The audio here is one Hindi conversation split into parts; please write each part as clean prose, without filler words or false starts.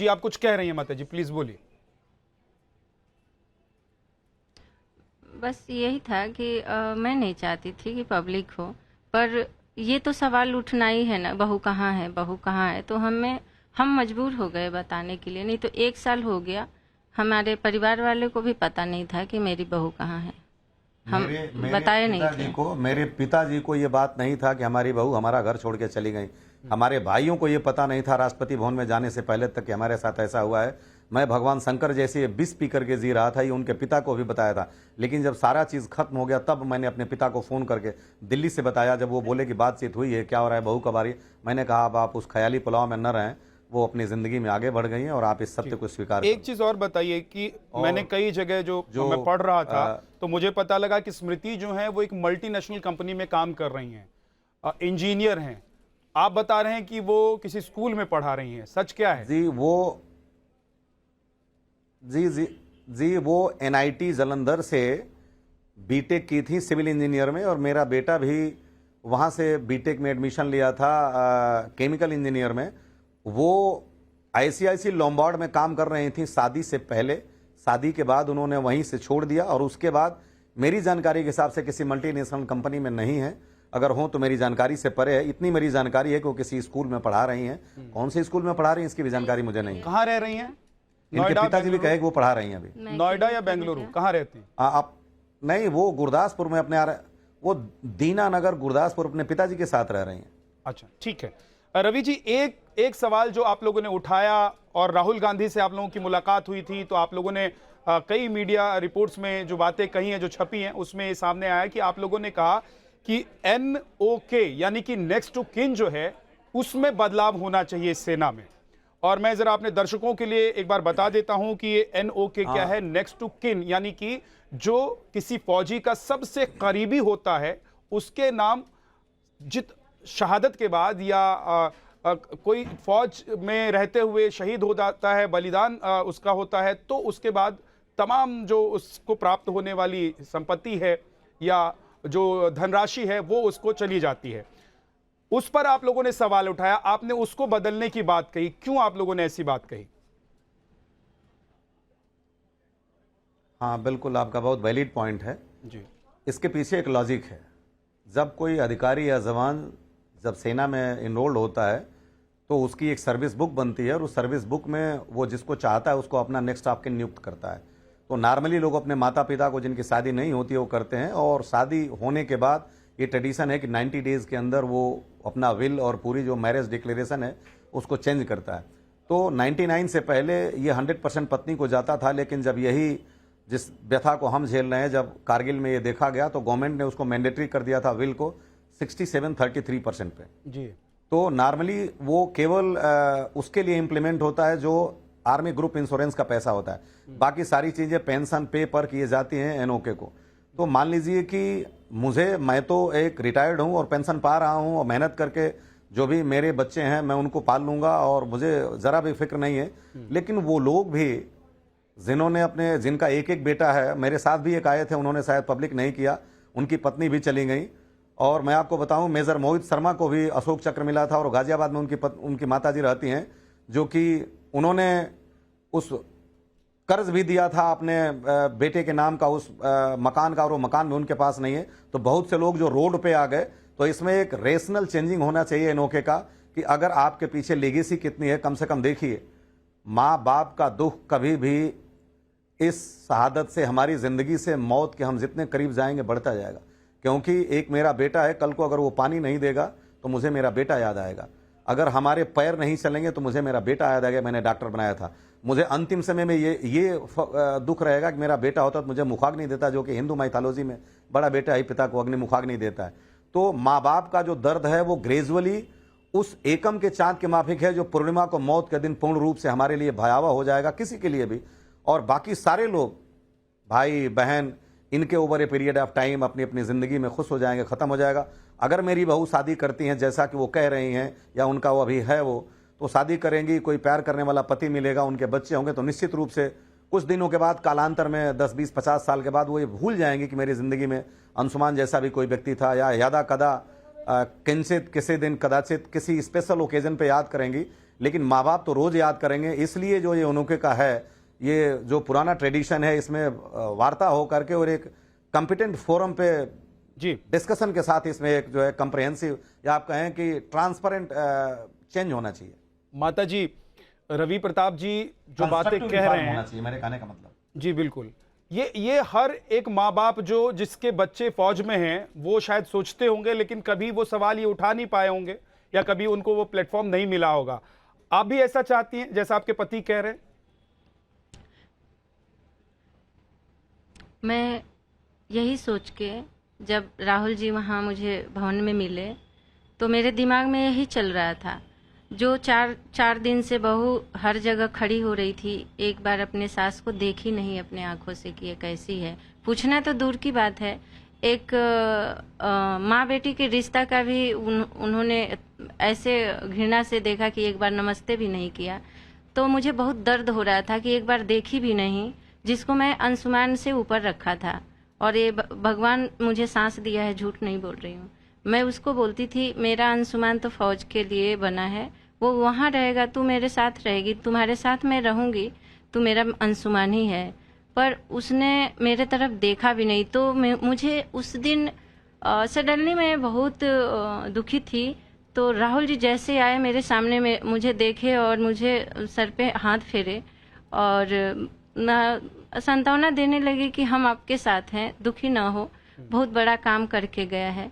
जी आप कुछ कह रही हैं माता जी, प्लीज बोलिए। बस यही था कि मैं नहीं चाहती थी कि पब्लिक हो, पर ये तो सवाल उठना ही है ना, बहू कहाँ है, बहू कहाँ है। तो हम मजबूर हो गए बताने के लिए। नहीं तो 1 साल हो गया, हमारे परिवार वाले को भी पता नहीं था कि मेरी बहू कहाँ है। हम बताए नहीं थे। मेरे पिताजी को ये बात नहीं था कि हमारी बहू हमारा घर छोड़ के चली गई। हमारे भाइयों को ये पता नहीं था राष्ट्रपति भवन में जाने से पहले तक कि हमारे साथ ऐसा हुआ है। मैं भगवान शंकर जैसे विष पी करके जी रहा था, ये उनके पिता को भी बताया था। लेकिन जब सारा चीज़ खत्म हो गया तब मैंने अपने पिता को फ़ोन करके दिल्ली से बताया। जब वो बोले कि बातचीत हुई है, क्या हो रहा है, बहू कब आ रही है, मैंने कहा अब आप उस ख्याली पुलाव में न रहें, वो अपनी ज़िंदगी में आगे बढ़ गई हैं और आप इस सत्य को स्वीकार एक चीज और बताइए कि मैंने कई जगह जो मैं पढ़ रहा था तो मुझे पता लगा कि स्मृति जो है वो एक मल्टीनेशनल कंपनी में काम कर रही हैं, इंजीनियर हैं। आप बता रहे हैं कि वो किसी स्कूल में पढ़ा रही हैं, सच क्या है? जी वो NIT जालंधर से बीटेक की थी सिविल इंजीनियर में, और मेरा बेटा भी वहाँ से बीटेक में एडमिशन लिया था केमिकल इंजीनियर में। वो ICIC लोम्बार्ड में काम कर रही थी शादी से पहले। शादी के बाद उन्होंने वहीं से छोड़ दिया और उसके बाद मेरी जानकारी के हिसाब से किसी मल्टीनेशनल कंपनी में नहीं है। अगर हो तो मेरी जानकारी से परे है। इतनी मेरी जानकारी है कि वो किसी स्कूल में पढ़ा रही हैं। कौन से स्कूल में पढ़ा रही हैं इसकी भी जानकारी मुझे नहीं है। कहाँ रह रही हैं? इनके पिताजी भी कहे कि वो पढ़ा रही हैं अभी। नोएडा या बेंगलुरु, कहाँ रहती हैं आप? नहीं, वो गुरदासपुर में अपने वो दीनानगर गुरदासपुर अपने पिताजी के साथ रह रही हैं। अच्छा ठीक है। रवि जी, एक सवाल जो आप लोगों ने उठाया, और राहुल गांधी से आप लोगों की मुलाकात हुई थी तो आप लोगों ने कई मीडिया रिपोर्ट्स में जो बातें कही हैं, जो छपी हैं, उसमें सामने आया कि आप लोगों ने कहा कि NOK यानी कि नेक्स्ट टू किन जो है उसमें बदलाव होना चाहिए इस सेना में। और मैं जरा अपने दर्शकों के लिए एक बार बता देता हूं कि ये NOK क्या है। नेक्स्ट टू किन यानी कि जो किसी फौजी का सबसे करीबी होता है, उसके नाम शहादत के बाद या कोई फौज में रहते हुए शहीद हो जाता है, बलिदान उसका होता है, तो उसके बाद तमाम जो उसको प्राप्त होने वाली संपत्ति है या जो धनराशि है वो उसको चली जाती है। उस पर आप लोगों ने सवाल उठाया, आपने उसको बदलने की बात कही। क्यों आप लोगों ने ऐसी बात कही? हाँ बिल्कुल, आपका बहुत वैलिड पॉइंट है जी। इसके पीछे एक लॉजिक है। जब कोई अधिकारी या जवान जब सेना में इनरोल्ड होता है तो उसकी एक सर्विस बुक बनती है, और उस सर्विस बुक में वो जिसको चाहता है उसको अपना नेक्स्ट ऑफ किन नियुक्त करता है। तो नॉर्मली लोग अपने माता पिता को जिनकी शादी नहीं होती है वो करते हैं, और शादी होने के बाद ये ट्रेडिशन है कि 90 डेज़ के अंदर वो अपना विल और पूरी जो मैरिज डिक्लेरेशन है उसको चेंज करता है। तो 99 से पहले ये 100% पत्नी को जाता था, लेकिन जब यही जिस व्यथा को हम झेल रहे हैं, जब कारगिल में ये देखा गया तो गवर्नमेंट ने उसको मैंडेटरी कर दिया था विल को 67-33% पे जी। तो नॉर्मली वो केवल उसके लिए इम्प्लीमेंट होता है जो आर्मी ग्रुप इंश्योरेंस का पैसा होता है। बाकी सारी चीज़ें पेंशन पे पर किए जाती हैं NOK को। तो मान लीजिए कि मैं तो एक रिटायर्ड हूं और पेंशन पा रहा हूं, और मेहनत करके जो भी मेरे बच्चे हैं मैं उनको पाल लूंगा और मुझे ज़रा भी फिक्र नहीं है। लेकिन वो लोग भी जिनका एक एक बेटा है, मेरे साथ भी एक आए थे, उन्होंने शायद पब्लिक नहीं किया, उनकी पत्नी भी चली गई। और मैं आपको बताऊं, मेजर मोहित शर्मा को भी अशोक चक्र मिला था, और गाजियाबाद में उनकी माताजी रहती हैं, जो कि उन्होंने उस कर्ज भी दिया था अपने बेटे के नाम का उस मकान का, और वो मकान भी उनके पास नहीं है। तो बहुत से लोग जो रोड पे आ गए। तो इसमें एक रेशनल चेंजिंग होना चाहिए NOK का, कि अगर आपके पीछे लेगेसी कितनी है, कम से कम देखिए माँ बाप का दुख कभी भी इस शहादत से, हमारी ज़िंदगी से मौत के हम जितने करीब जाएंगे बढ़ता जाएगा। क्योंकि एक मेरा बेटा है, कल को अगर वो पानी नहीं देगा तो मुझे मेरा बेटा याद आएगा। अगर हमारे पैर नहीं चलेंगे तो मुझे मेरा बेटा याद आएगा, मैंने डॉक्टर बनाया था। मुझे अंतिम समय में ये दुख रहेगा कि मेरा बेटा होता तो मुझे मुखाग्नि देता, जो कि हिंदू माइथोलॉजी में बड़ा बेटा ही पिता को अग्नि मुखाग्नि देता है। तो माँ बाप का जो दर्द है वो ग्रेजुअली उस एकम के चाँद के माफिक है, जो पूर्णिमा को मौत के दिन पूर्ण रूप से हमारे लिए भयावह हो जाएगा, किसी के लिए भी। और बाकी सारे लोग, भाई बहन, इनके over a period of time अपनी अपनी ज़िंदगी में खुश हो जाएंगे, ख़त्म हो जाएगा। अगर मेरी बहू शादी करती हैं जैसा कि वो कह रही हैं, या उनका वो अभी है, वो तो शादी करेंगी, कोई प्यार करने वाला पति मिलेगा, उनके बच्चे होंगे, तो निश्चित रूप से कुछ दिनों के बाद, कालांतर में 10, 20, 50 साल के बाद वो ये भूल जाएंगी कि मेरी ज़िंदगी में अंशुमान जैसा भी कोई व्यक्ति था, या यादा कदा किंचित किसी दिन कदाचित किसी स्पेशल ओकेजन पे याद करेंगी लेकिन माँ बाप तो रोज याद करेंगे। इसलिए जो ये उनके का है, ये जो पुराना ट्रेडिशन है, इसमें वार्ता हो करके और एक कॉम्पिटेंट फोरम पे जी डिस्कशन के साथ इसमें एक जो है कंप्रहेंसिव या आप कहें कि ट्रांसपेरेंट चेंज होना चाहिए। माता जी, रवि प्रताप जी जो बातें Constructive कह reform रहे होना हैं, चाहिए, मेरे कहने का मतलब। जी बिल्कुल, ये हर एक माँ बाप जो जिसके बच्चे फौज में हैं वो शायद सोचते होंगे, लेकिन कभी वो सवाल ये उठा नहीं पाए होंगे या कभी उनको वो प्लेटफॉर्म नहीं मिला होगा। आप भी ऐसा चाहती हैं जैसा आपके पति कह रहे हैं? मैं यही सोच के जब राहुल जी वहाँ मुझे भवन में मिले तो मेरे दिमाग में यही चल रहा था। जो चार दिन से बहू हर जगह खड़ी हो रही थी, एक बार अपने सास को देखी नहीं अपने आंखों से कि ये कैसी है। पूछना तो दूर की बात है, एक माँ बेटी के रिश्ता का भी उन्होंने ऐसे घृणा से देखा कि एक बार नमस्ते भी नहीं किया। तो मुझे बहुत दर्द हो रहा था कि एक बार देखी भी नहीं, जिसको मैं अंशुमान से ऊपर रखा था। और ये भगवान मुझे सांस दिया है, झूठ नहीं बोल रही हूँ। मैं उसको बोलती थी मेरा अंशुमान तो फौज के लिए बना है, वो वहाँ रहेगा, तू मेरे साथ रहेगी, तुम्हारे साथ मैं रहूँगी, तू मेरा अंशुमान ही है। पर उसने मेरे तरफ देखा भी नहीं। तो मुझे उस दिन सडनली मैं बहुत दुखी थी। तो राहुल जी जैसे आए मेरे सामने में, मुझे देखे और मुझे सर पे हाथ फेरे और सांत्वना देने लगे कि हम आपके साथ हैं, दुखी ना हो, बहुत बड़ा काम करके गया है।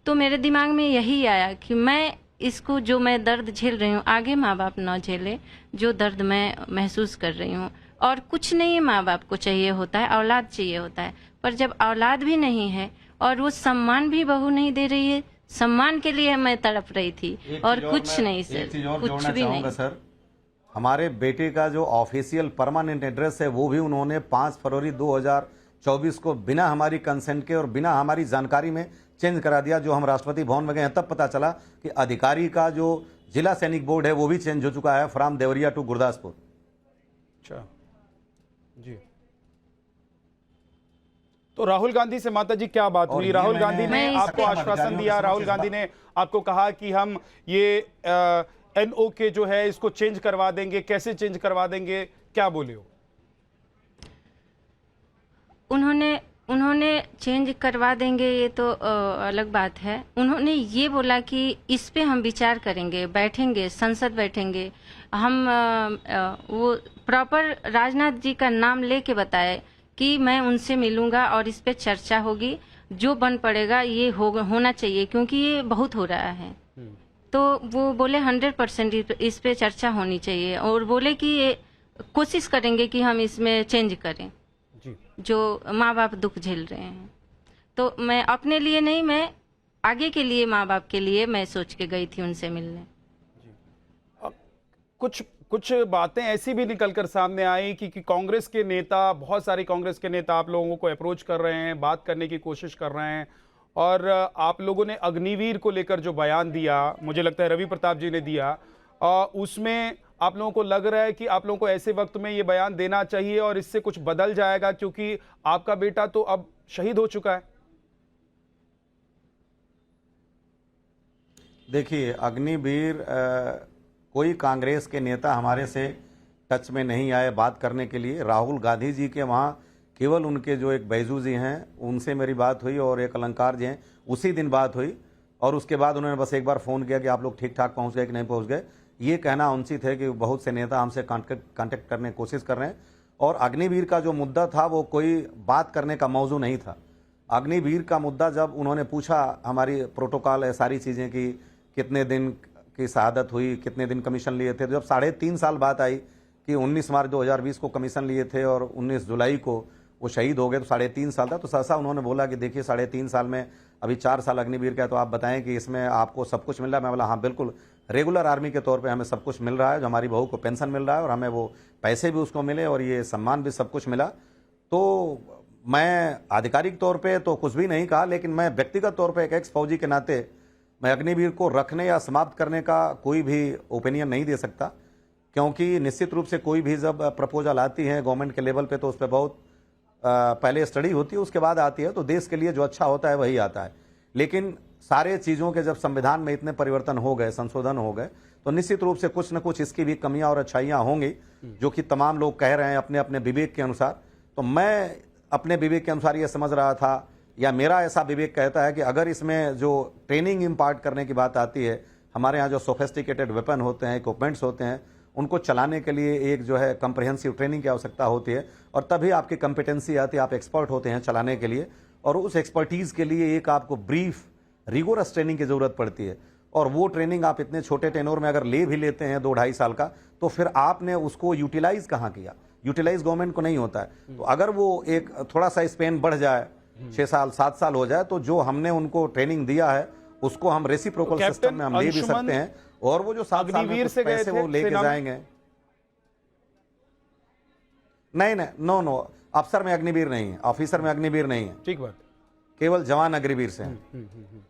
तो मेरे दिमाग में यही आया कि मैं इसको, जो मैं दर्द झेल रही हूँ, आगे माँ बाप ना झेले जो दर्द मैं महसूस कर रही हूँ। और कुछ नहीं माँ बाप को चाहिए होता है, औलाद चाहिए होता है। पर जब औलाद भी नहीं है और वो सम्मान भी बहू नहीं दे रही है, सम्मान के लिए मैं तड़प रही थी और कुछ नहीं सर, एक चीज और कुछ जोड़ना भी चाहूंगा नहीं। सर, हमारे बेटे का जो ऑफिशियल परमानेंट एड्रेस है वो भी उन्होंने 5 फरवरी 2024 को बिना हमारी कंसेंट के और बिना हमारी जानकारी में चेंज करा दिया। जो हम राष्ट्रपति भवन में गए तब पता चला कि अधिकारी का जो जिला सैनिक बोर्ड है वो भी चेंज हो चुका है, फ्रॉम देवरिया टू गुरदासपुर। अच्छा जी, तो राहुल गांधी से माता जी क्या बात हुई? राहुल गांधी ने आपको आश्वासन दिया, राहुल गांधी ने आपको कहा कि हम ये NOK जो है इसको चेंज करवा देंगे, कैसे चेंज करवा देंगे, क्या बोले हो? उन्होंने चेंज करवा देंगे ये तो अलग बात है। उन्होंने ये बोला कि इस पे हम विचार करेंगे, बैठेंगे, संसद बैठेंगे। हम वो प्रॉपर राजनाथ जी का नाम लेके बताए कि मैं उनसे मिलूंगा और इस पे चर्चा होगी, जो बन पड़ेगा ये होना चाहिए, क्योंकि ये बहुत हो रहा है। तो वो बोले 100% इस पे चर्चा होनी चाहिए और बोले कि ये कोशिश करेंगे कि हम इसमें चेंज करें जी। जो माँ बाप दुख झेल रहे हैं। तो मैं अपने लिए नहीं, मैं आगे के लिए, माँ बाप के लिए मैं सोच के गई थी उनसे मिलने। कुछ बातें ऐसी भी निकलकर सामने आई कि कांग्रेस के नेता, बहुत सारे कांग्रेस के नेता आप लोगों को अप्रोच कर रहे हैं, बात करने की कोशिश कर रहे हैं। और आप लोगों ने अग्निवीर को लेकर जो बयान दिया, मुझे लगता है रवि प्रताप जी ने दिया, उसमें आप लोगों को लग रहा है कि आप लोगों को ऐसे वक्त में ये बयान देना चाहिए और इससे कुछ बदल जाएगा, क्योंकि आपका बेटा तो अब शहीद हो चुका है। देखिए, अग्निवीर कोई कांग्रेस के नेता हमारे से टच में नहीं आए बात करने के लिए। राहुल गांधी जी के वहाँ केवल उनके जो एक बैजू जी हैं उनसे मेरी बात हुई और एक अलंकार जी हैं, उसी दिन बात हुई। और उसके बाद उन्होंने बस एक बार फ़ोन किया कि आप लोग ठीक ठाक पहुँच गए कि नहीं पहुँच गए। ये कहना अनुचित है कि बहुत से नेता हमसे कांटेक्ट करने की कोशिश कर रहे हैं। और अग्निवीर का जो मुद्दा था वो कोई बात करने का मौजू नहीं था। अग्निवीर का मुद्दा जब उन्होंने पूछा, हमारी प्रोटोकॉल है सारी चीज़ें की कितने दिन की शहादत हुई, कितने दिन कमीशन लिए थे, तो जब 3.5 साल बात आई कि 19 मार्च 2020 को कमीशन लिए थे और 19 जुलाई को वो शहीद हो गए, तो 3.5 साल था। तो सहसा उन्होंने बोला कि देखिए 3.5 साल में अभी 4 साल अग्निवीर का है, तो आप बताएं कि इसमें आपको सब कुछ मिल रहा है। मैं बोला हाँ बिल्कुल, रेगुलर आर्मी के तौर पे हमें सब कुछ मिल रहा है, जो हमारी बहू को पेंशन मिल रहा है और हमें वो पैसे भी उसको मिले और ये सम्मान भी सब कुछ मिला। तो मैं आधिकारिक तौर पे तो कुछ भी नहीं कहा, लेकिन मैं व्यक्तिगत तौर पे एक एक्स फौजी के नाते मैं अग्निवीर को रखने या समाप्त करने का कोई भी ओपिनियन नहीं दे सकता, क्योंकि निश्चित रूप से कोई भी जब प्रपोजल आती है गवर्नमेंट के लेवल पे तो उस पर बहुत पहले स्टडी होती है, उसके बाद आती है। तो देश के लिए जो अच्छा होता है वही आता है। लेकिन सारे चीज़ों के जब संविधान में इतने परिवर्तन हो गए, संशोधन हो गए, तो निश्चित रूप से कुछ न कुछ इसकी भी कमियां और अच्छाइयां होंगी, जो कि तमाम लोग कह रहे हैं अपने अपने विवेक के अनुसार। तो मैं अपने विवेक के अनुसार ये समझ रहा था, या मेरा ऐसा विवेक कहता है कि अगर इसमें जो ट्रेनिंग इम्पार्ट करने की बात आती है, हमारे यहाँ जो सोफिस्टिकेटेड वेपन होते हैं, इक्विपमेंट्स होते हैं, उनको चलाने के लिए एक जो है कंप्रिहेंसिव ट्रेनिंग की आवश्यकता होती है, और तभी आपकी कंपिटेंसी आती है, आप एक्सपर्ट होते हैं चलाने के लिए। और उस एक्सपर्टीज़ के लिए एक आपको ब्रीफ रिगोरस ट्रेनिंग की ज़रूरत पड़ती है, और वो ट्रेनिंग आप इतने छोटे टेनोर में अगर ले भी लेते हैं 2-2.5 साल का, तो फिर आपने उसको यूटिलाइज कहाँ किया? यूटिलाइज गवर्नमेंट को नहीं होता है। तो अगर वो एक थोड़ा सा स्पेन बढ़ जाए, 6 साल 7 साल हो जाए, तो जो हमने उनको ट्रेनिंग दिया है उसको हम रेसिप्रोकल सिस्टम में हम ले भी सकते हैं, और वो जो 7 साल में कुछ पैसे वो लेके जाएंगे। नहीं, नो, अफसर में अग्निवीर नहीं है, ऑफिसर में अग्निवीर नहीं है, ठीक बात, केवल जवान अग्निवीर से हैं।